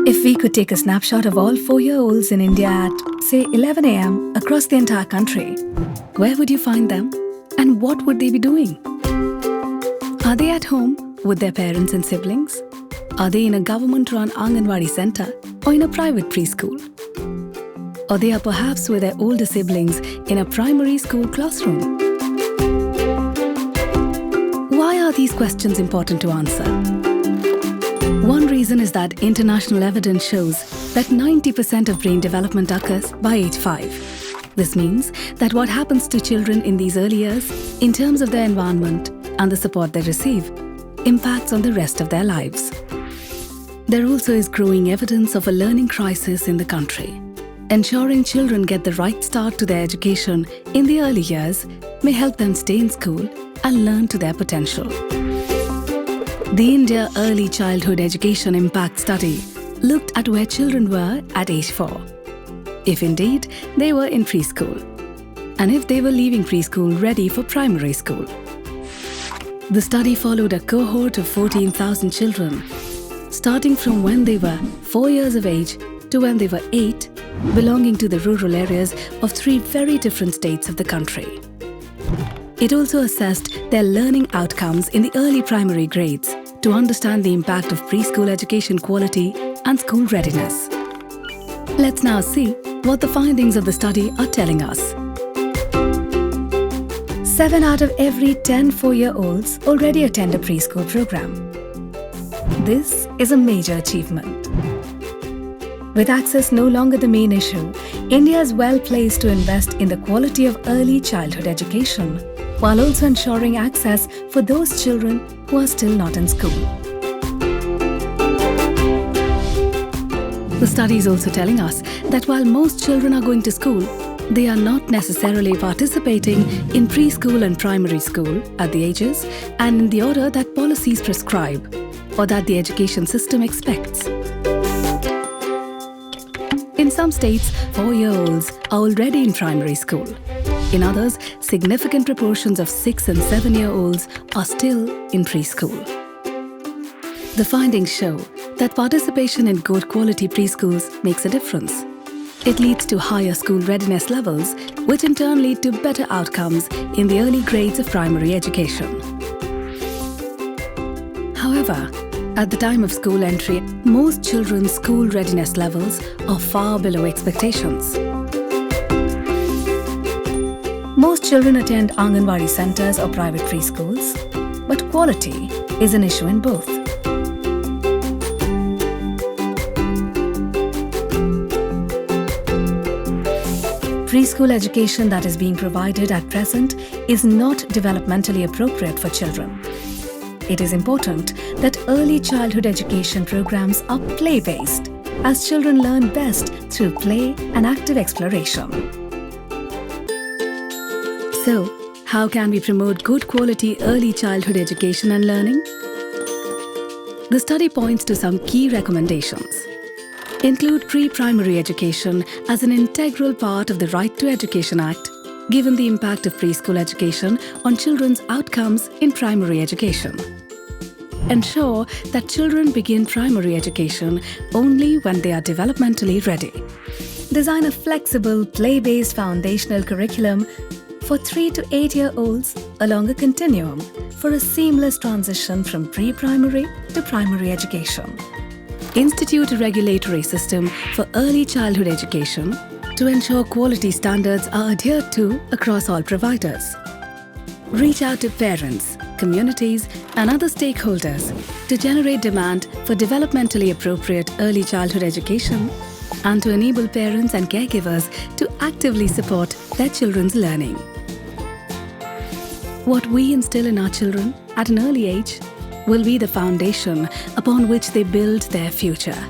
If we could take a snapshot of all 4-year-olds in India at, say, 11 a.m. across the entire country, where would you find them? And what would they be doing? Are they at home with their parents and siblings? Are they in a government-run Anganwadi Centre or in a private preschool? Or they are perhaps with their older siblings in a primary school classroom? Why are these questions important to answer? One reason is that international evidence shows that 90% of brain development occurs by age 5. This means that what happens to children in these early years, in terms of their environment and the support they receive, impacts on the rest of their lives. There also is growing evidence of a learning crisis in the country. Ensuring children get the right start to their education in the early years may help them stay in school and learn to their potential. The India Early Childhood Education Impact Study looked at where children were at age 4, if indeed they were in preschool, and if they were leaving preschool ready for primary school. The study followed a cohort of 14,000 children, starting from when they were 4 years of age to when they were 8, belonging to the rural areas of 3 very different states of the country. It also assessed their learning outcomes in the early primary grades to understand the impact of preschool education quality and school readiness. Let's now see what the findings of the study are telling us. 7 out of every 10 4-year-olds already attend a preschool program. This is a major achievement. With access no longer the main issue, India is well placed to invest in the quality of early childhood education, while also ensuring access for those children who are still not in school. The study is also telling us that while most children are going to school, they are not necessarily participating in preschool and primary school at the ages and in the order that policies prescribe or that the education system expects. In some states, 4-year-olds are already in primary school. In others, significant proportions of 6 and 7-year-olds are still in preschool. The findings show that participation in good quality preschools makes a difference. It leads to higher school readiness levels, which in turn lead to better outcomes in the early grades of primary education. However, at the time of school entry, most children's school readiness levels are far below expectations. Most children attend Anganwadi centres or private preschools, but quality is an issue in both. Preschool education that is being provided at present is not developmentally appropriate for children. It is important that early childhood education programs are play-based, as children learn best through play and active exploration. So, how can we promote good quality early childhood education and learning? The study points to some key recommendations. Include pre-primary education as an integral part of the Right to Education Act, given the impact of preschool education on children's outcomes in primary education. Ensure that children begin primary education only when they are developmentally ready. Design a flexible, play-based foundational curriculum for 3 to 8-year-olds along a continuum for a seamless transition from pre-primary to primary education. Institute a regulatory system for early childhood education to ensure quality standards are adhered to across all providers. Reach out to parents, communities and other stakeholders to generate demand for developmentally appropriate early childhood education and to enable parents and caregivers to actively support their children's learning. What we instill in our children at an early age will be the foundation upon which they build their future.